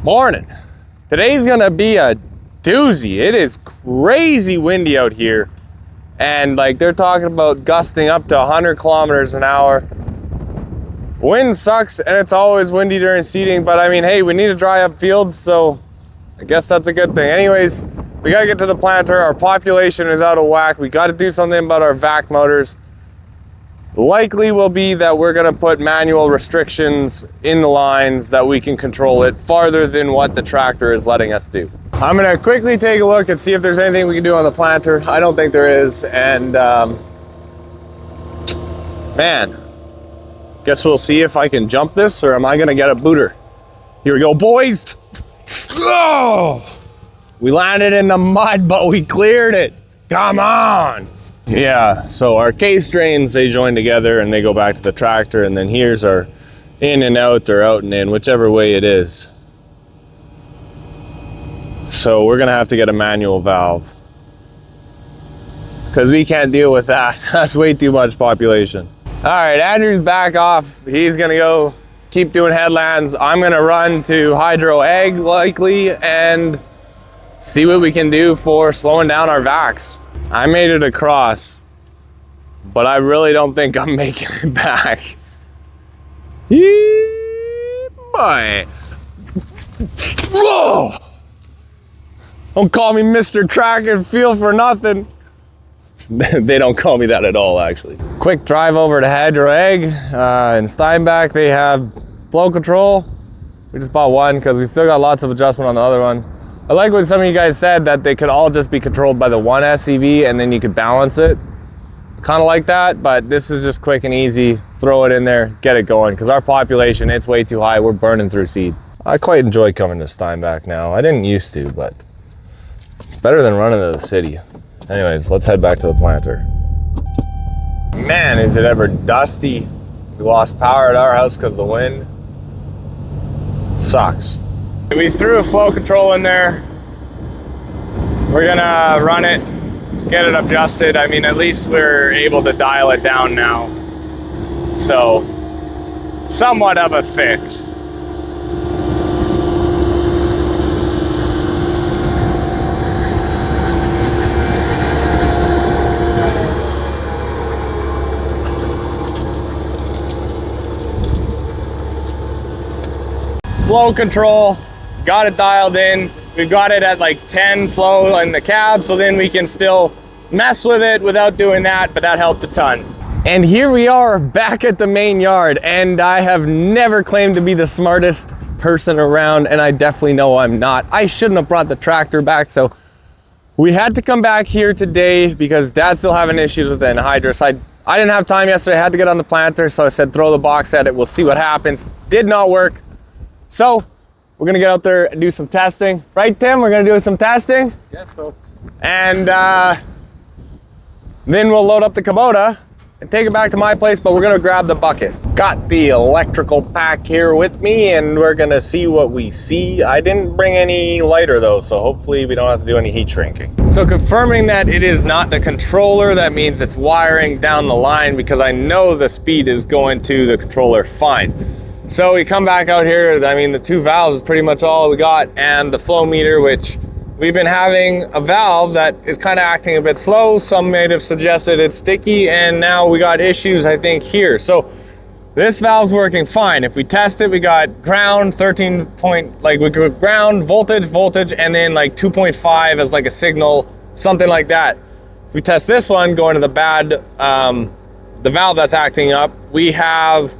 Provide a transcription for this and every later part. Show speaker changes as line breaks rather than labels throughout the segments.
Morning. Today's gonna be a doozy. It is crazy windy out here. And like they're talking about gusting up to 100 kilometers an hour. Wind sucks and it's always windy during seeding, but I mean, hey, we need to dry up fields, so I guess that's a good thing. Anyways, we gotta get to the planter. Our population is out of whack. We gotta do something about our vac motors. Likely will be that we're gonna put manual restrictions in the lines that we can control it farther than what the tractor is letting us do. I'm gonna quickly take a look and see if there's anything we can do on the planter. I don't think there is, and man, guess we'll see if I can jump this or am I gonna get a booter. Here we go, boys. Oh, we landed in the mud, but we cleared it. Come on. Yeah, so our case drains, they join together and they go back to the tractor, and then here's our in and out or out and in, whichever way it is. So we're gonna have to get a manual valve because we can't deal with that. That's way too much population. All right, Andrew's back off. He's gonna go keep doing headlands. I'm gonna run to hydro egg likely and see what we can do for slowing down our vacs. I made it across, but I really don't think I'm making it back. Boy. Whoa. Don't call me Mr. Track and Field for nothing. They don't call me that at all, actually. Quick drive over to Hydro Egg in Steinbach. They have flow control. We just bought one because we still got lots of adjustment on the other one. I like what some of you guys said, that they could all just be controlled by the one SCV and then you could balance it. Kind of like that, but this is just quick and easy. Throw it in there, get it going, because our population, it's way too high. We're burning through seed. I quite enjoy coming to Steinbach now. I didn't used to, but it's better than running to the city. Anyways, let's head back to the planter. Man, is it ever dusty. We lost power at our house because of the wind. It sucks. We threw a flow control in there. We're gonna run it, get it adjusted. I mean, at least we're able to dial it down now. So, somewhat of a fix. Flow control. Got it dialed in. We've got it at like 10 flow in the cab, so then we can still mess with it without doing that, but that helped a ton. And here we are back at the main yard, and I have never claimed to be the smartest person around, and I definitely know I'm not. I shouldn't have brought the tractor back, so we had to come back here today because Dad's still having issues with the anhydrous. I didn't have time yesterday. I had to get on the planter, so I said throw the box at it. We'll see what happens. Did not work. So we're gonna get out there and do some testing. Right, Tim? We're gonna do some testing?
Yes, so.
And then we'll load up the Kubota and take it back to my place, but we're gonna grab the bucket. Got the electrical pack here with me, and we're gonna see what we see. I didn't bring any lighter though, so hopefully we don't have to do any heat shrinking. So confirming that it is not the controller, that means it's wiring down the line, because I know the speed is going to the controller fine. So we come back out here. I mean, the two valves is pretty much all we got, and the flow meter, which we've been having a valve that is kind of acting a bit slow. Some may have suggested it's sticky, and now we got issues, I think, here. So this valve's working fine. If we test it, we got ground, 13 point, like we got ground, voltage, and then like 2.5 as like a signal, something like that. If we test this one, going to the bad, the valve that's acting up, we have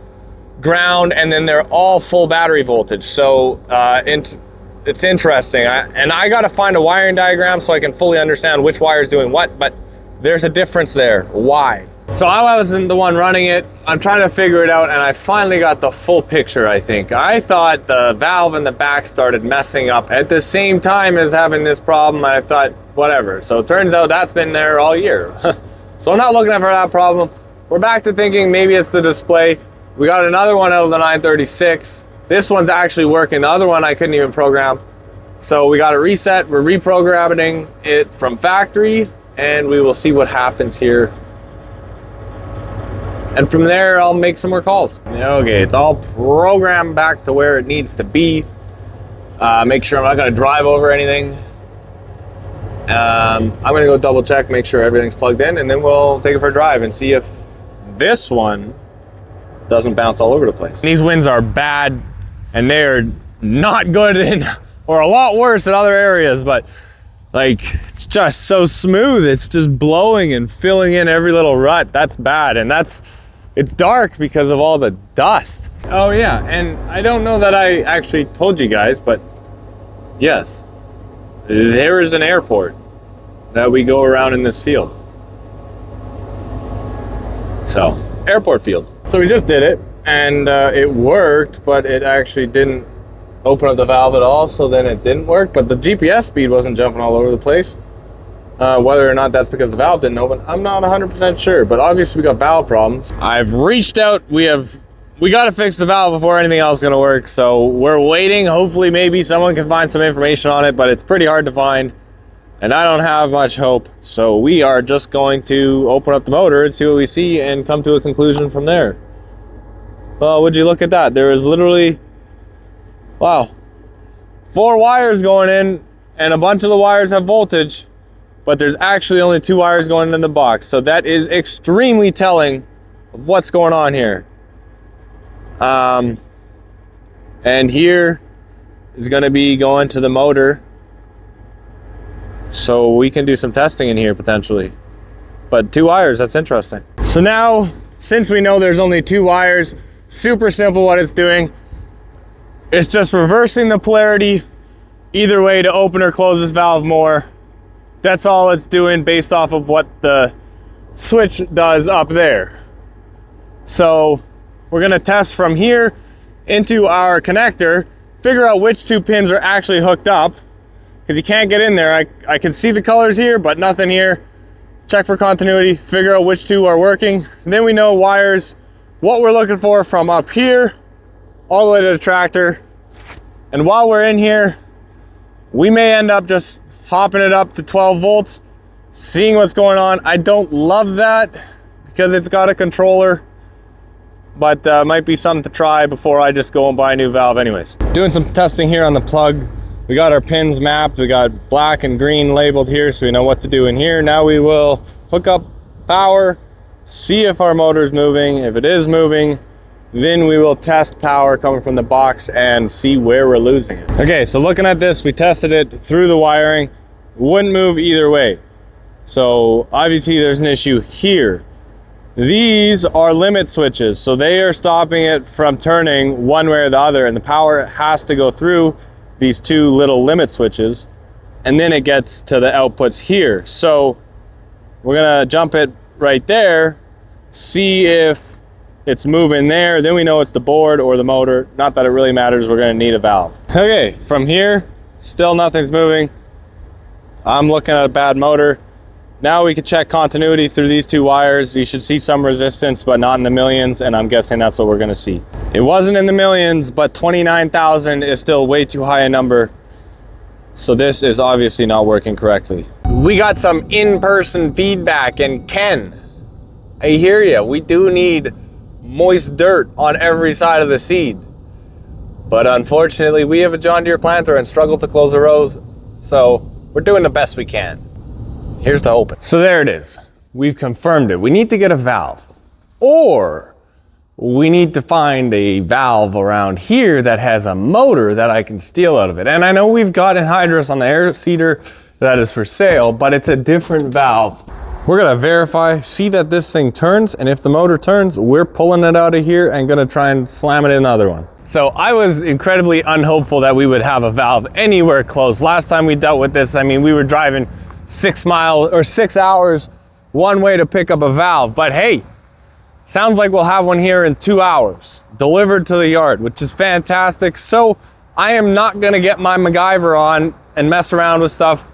ground, and then they're all full battery voltage. So it's interesting. I got to find a wiring diagram so I can fully understand which wire is doing what, but there's a difference there. Why? So I wasn't the one running it. I'm trying to figure it out, and I finally got the full picture, I think. I thought the valve in the back started messing up at the same time as having this problem, and I thought, whatever. So it turns out that's been there all year. So I'm not looking for that problem. We're back to thinking maybe it's the display. We got another one out of the 936. This one's actually working. The other one I couldn't even program. So we got it reset. We're reprogramming it from factory, and we will see what happens here. And from there, I'll make some more calls. Okay, it's all programmed back to where it needs to be. Make sure I'm not gonna drive over anything. I'm gonna go double check, make sure everything's plugged in, and then we'll take it for a drive and see if this one doesn't bounce all over the place. These winds are bad, and they're not good in, or a lot worse in other areas, but like, it's just so smooth. It's just blowing and filling in every little rut. That's bad, and it's dark because of all the dust. Oh yeah, and I don't know that I actually told you guys, but yes, there is an airport that we go around in this field. So, airport field. So we just did it, and it worked, but it actually didn't open up the valve at all, so then it didn't work, but the GPS speed wasn't jumping all over the place. Whether or not that's because the valve didn't open, I'm not 100% sure, but obviously we got valve problems. I've reached out, we got to fix the valve before anything else is going to work, so we're waiting. Hopefully maybe someone can find some information on it, but it's pretty hard to find, and I don't have much hope, so we are just going to open up the motor and see what we see and come to a conclusion from there. Well, would you look at that? There is literally, wow, 4 wires going in, and a bunch of the wires have voltage, but there's actually only 2 wires going in the box. So that is extremely telling of what's going on here. And here is going to be going to the motor, so we can do some testing in here potentially. But 2 wires, that's interesting. So now, since we know there's only 2 wires, super simple what it's doing. It's just reversing the polarity either way to open or close this valve more. That's all it's doing based off of what the switch does up there. So we're gonna test from here into our connector, figure out which 2 pins are actually hooked up, because you can't get in there. I can see the colors here, but nothing here. Check for continuity, figure out which 2 are working. And then we know wires, what we're looking for from up here all the way to the tractor. And while we're in here, we may end up just hopping it up to 12 volts, seeing what's going on. I don't love that because it's got a controller, but might be something to try before I just go and buy a new valve anyways. Doing some testing here on the plug. We got our pins mapped. We got black and green labeled here, so we know what to do in here. Now we will hook up power, see if our motor is moving. If it is moving, then we will test power coming from the box and see where we're losing it. Okay, so looking at this, we tested it through the wiring. Wouldn't move either way. So obviously there's an issue here. These are limit switches, so they are stopping it from turning one way or the other, and the power has to go through these 2 little limit switches, and then it gets to the outputs here. So we're gonna jump it right there, see if it's moving there, then we know it's the board or the motor. Not that it really matters, we're gonna need a valve. Okay, from here, still nothing's moving. I'm looking at a bad motor. Now we can check continuity through these 2 wires. You should see some resistance, but not in the millions, and I'm guessing that's what we're gonna see. It wasn't in the millions, but 29,000 is still way too high a number. So this is obviously not working correctly. We got some in-person feedback, and Ken, I hear you. We do need moist dirt on every side of the seed. But unfortunately, we have a John Deere planter and struggle to close the rows. So we're doing the best we can. Here's to hoping. So there it is. We've confirmed it. We need to get a valve, or we need to find a valve around here that has a motor that I can steal out of it. And I know we've got anhydrous on the air seeder that is for sale, but it's a different valve. We're gonna verify, see that this thing turns, and if the motor turns, we're pulling it out of here and gonna try and slam it in another one. So I was incredibly unhopeful that we would have a valve anywhere close. Last time we dealt with this, I mean, we were driving 6 hours one way to pick up a valve, but hey, sounds like we'll have one here in 2 hours, delivered to the yard, which is fantastic. So I am not gonna get my MacGyver on and mess around with stuff.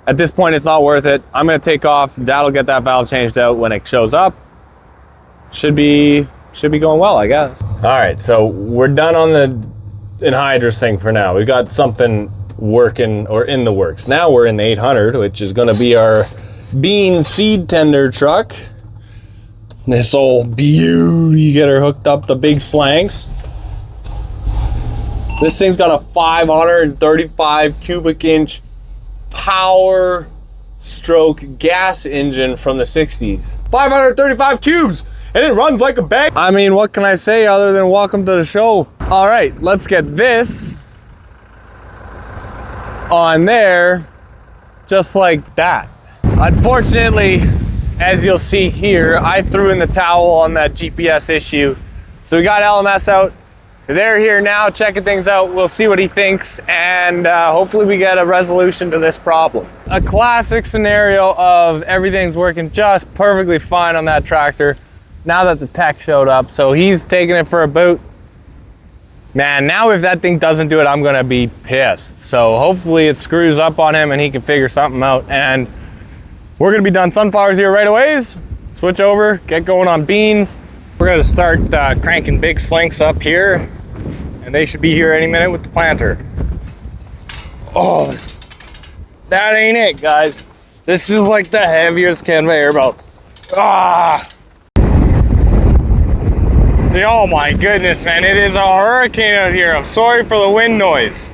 At this point, it's not worth it. I'm gonna take off. Dad will get that valve changed out when it shows up. Should be going well, I guess. All right, so we're done on the anhydrous thing for now. We got something working or in the works. Now we're in the 800, which is gonna be our bean seed tender truck. This old beauty, get her hooked up to big slanks. This thing's got a 535 cubic inch power stroke gas engine from the 60s. 535 cubes, and it runs like a bag. I mean, what can I say other than welcome to the show? All right, let's get this on there, just like that. Unfortunately, as you'll see here, I threw in the towel on that GPS issue. So we got LMS out. They're here now checking things out. We'll see what he thinks, and hopefully we get a resolution to this problem. A classic scenario of everything's working just perfectly fine on that tractor now that the tech showed up. So he's taking it for a boot. Man, now if that thing doesn't do it, I'm gonna be pissed. So hopefully it screws up on him and he can figure something out. And we're gonna be done sunflowers here right away. Switch over, get going on beans. We're gonna start cranking big slinks up here, and they should be here any minute with the planter. Oh, that ain't it, guys. This is like the heaviest conveyor belt. Ah! Oh my goodness, man, it is a hurricane out here. I'm sorry for the wind noise.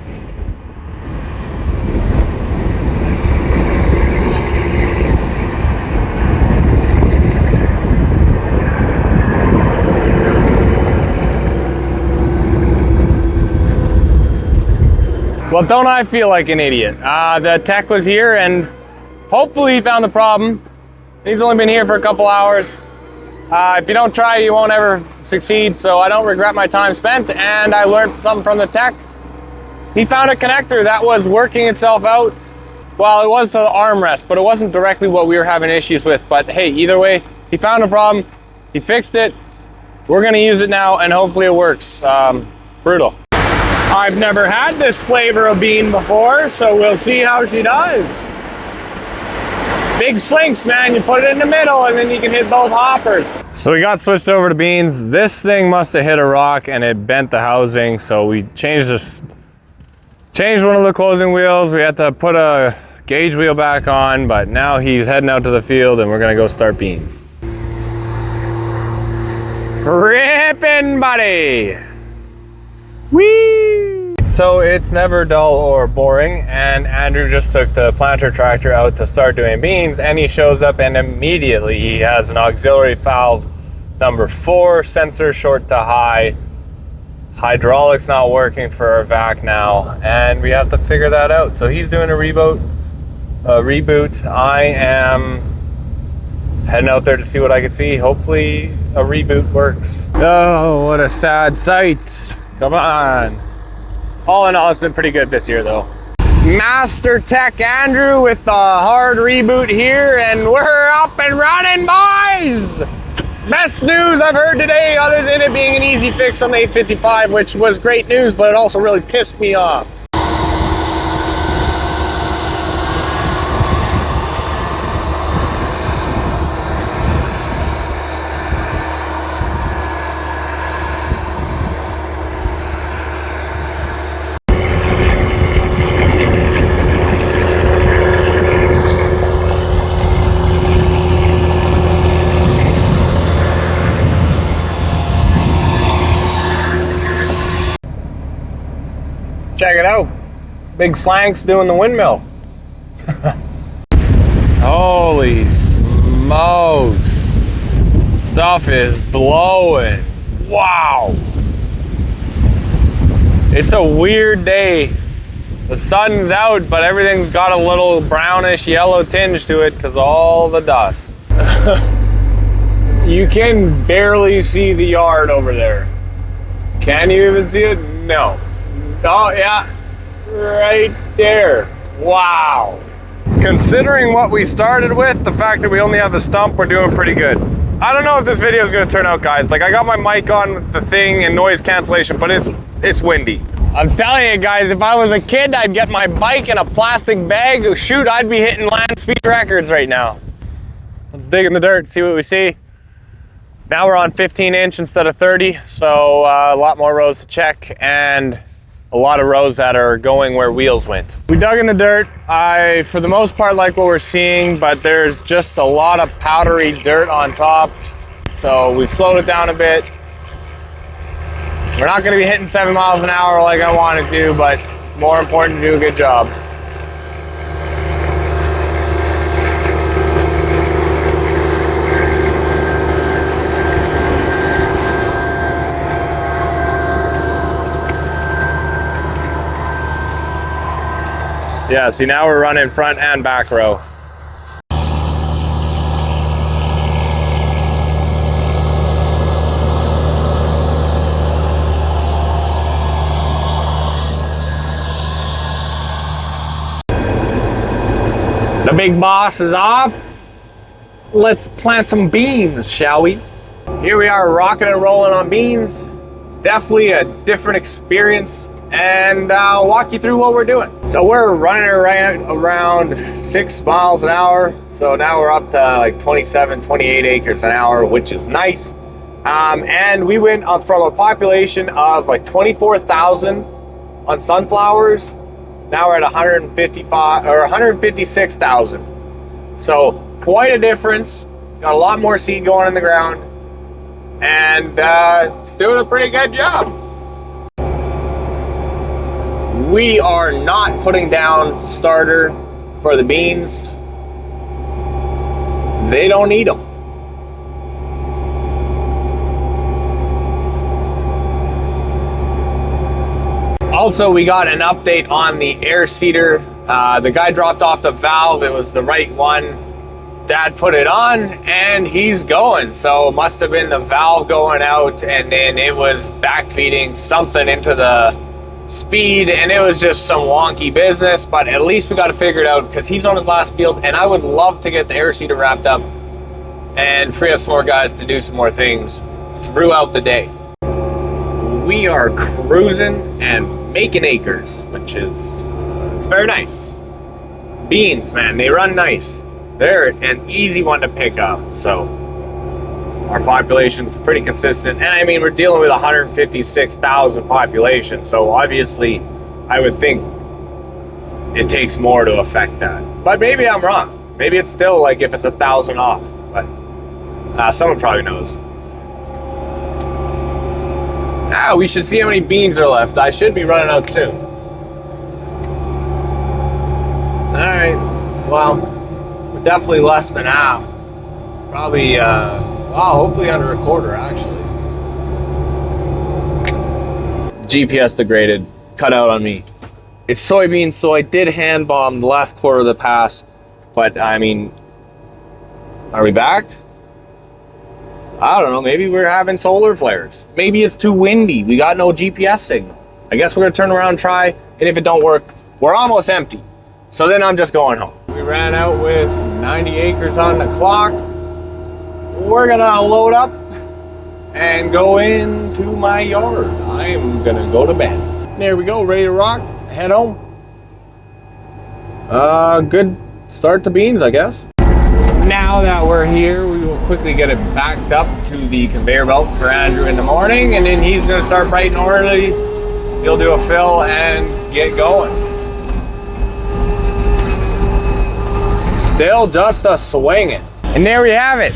Well, don't I feel like an idiot? The tech was here and hopefully he found the problem. He's only been here for a couple hours. If you don't try, you won't ever succeed, so I don't regret my time spent, and I learned something from the tech. He found a connector that was working itself out. Well, it was to the armrest, but it wasn't directly what we were having issues with. But hey, either way, he found a problem, he fixed it. We're gonna use it now, and hopefully it works. Brutal. I've never had this flavor of bean before, so we'll see how she does. Big slinks, man, you put it in the middle and then you can hit both hoppers. So we got switched over to beans. This thing must have hit a rock and it bent the housing, so we changed one of the closing wheels. We had to put a gauge wheel back on, but now he's heading out to the field and we're gonna go start beans. Rippin', buddy! Whee! So it's never dull or boring, and Andrew just took the planter tractor out to start doing beans, and he shows up and immediately he has an auxiliary valve number 4, sensor short to high, hydraulics not working for our vac now, and we have to figure that out. So he's doing a reboot. I am heading out there to see what I can see. Hopefully a reboot works. Oh, what a sad sight. Come on. All in all, it's been pretty good this year though. Master Tech Andrew with the hard reboot here, and we're up and running, boys! Best news I've heard today, other than it being an easy fix on the 855, which was great news, but it also really pissed me off. Check it out. Big slanks doing the windmill. Holy smokes. Stuff is blowing. Wow. It's a weird day. The sun's out, but everything's got a little brownish yellow tinge to it because of all the dust. You can barely see the yard over there. Can you even see it? No. Oh yeah, right there. Wow. Considering what we started with, the fact that we only have the stump, we're doing pretty good. I don't know if this video is going to turn out, guys. Like, I got my mic on with the thing and noise cancellation, but it's windy. I'm telling you guys, if I was a kid, I'd get my bike in a plastic bag. Shoot, I'd be hitting land speed records right now. Let's dig in the dirt, see what we see. Now we're on 15 inch instead of 30, so a lot more rows to check, and a lot of rows that are going where wheels went. We dug in the dirt. I, for the most part, like what we're seeing, but there's just a lot of powdery dirt on top. So we've slowed it down a bit. We're not gonna be hitting 7 miles an hour like I wanted to, but more important to do a good job. Yeah, see now we're running front and back row. The big boss is off. Let's plant some beans, shall we? Here we are rocking and rolling on beans. Definitely a different experience, and I'll walk you through what we're doing. So we're running around 6 miles an hour. So now we're up to like 27, 28 acres an hour, which is nice. And we went up from a population of like 24,000 on sunflowers. Now we're at 155 or 156,000. So quite a difference. Got a lot more seed going in the ground, and it's doing a pretty good job. We are not putting down starter for the beans. They don't need them. Also, we got an update on the air seeder. The guy dropped off the valve. It was the right one. Dad put it on and he's going. So it must have been the valve going out, and then it was backfeeding something into the speed, and it was just some wonky business. But at least we got it figured out because he's on his last field, and I would love to get the air seeder wrapped up and free up some more guys to do some more things throughout the day. We are cruising and making acres, which is it's very nice. Beans, man, they run nice. They're an easy one to pick up. So our population's pretty consistent, and I mean we're dealing with 156,000 population. So obviously, I would think it takes more to affect that. But maybe I'm wrong. Maybe it's still like if it's 1,000 off. But someone probably knows. We should see how many beans are left. I should be running out soon. Alright, well, we're definitely less than half. Probably, hopefully under a quarter, actually. GPS degraded, cut out on me. It's soybeans, so I did hand bomb the last quarter of the pass, but I mean, are we back? I don't know, maybe we're having solar flares. Maybe it's too windy. We got no GPS signal. I guess we're gonna turn around and try, and if it don't work, we're almost empty. So then I'm just going home. We ran out with 90 acres on the clock. We're gonna load up and go into my yard. I'm gonna go to bed. There we go, ready to rock, head home. Good start to beans, I guess. Now that we're here, we will quickly get it backed up to the conveyor belt for Andrew in the morning, and then he's gonna start bright and early. He'll do a fill and get going. Still just a swinging. And there we have it.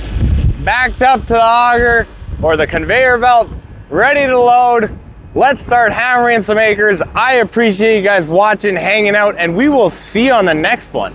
Backed up to the auger, or the conveyor belt, ready to load. Let's start hammering some acres. I appreciate you guys watching, hanging out, and we will see you on the next one.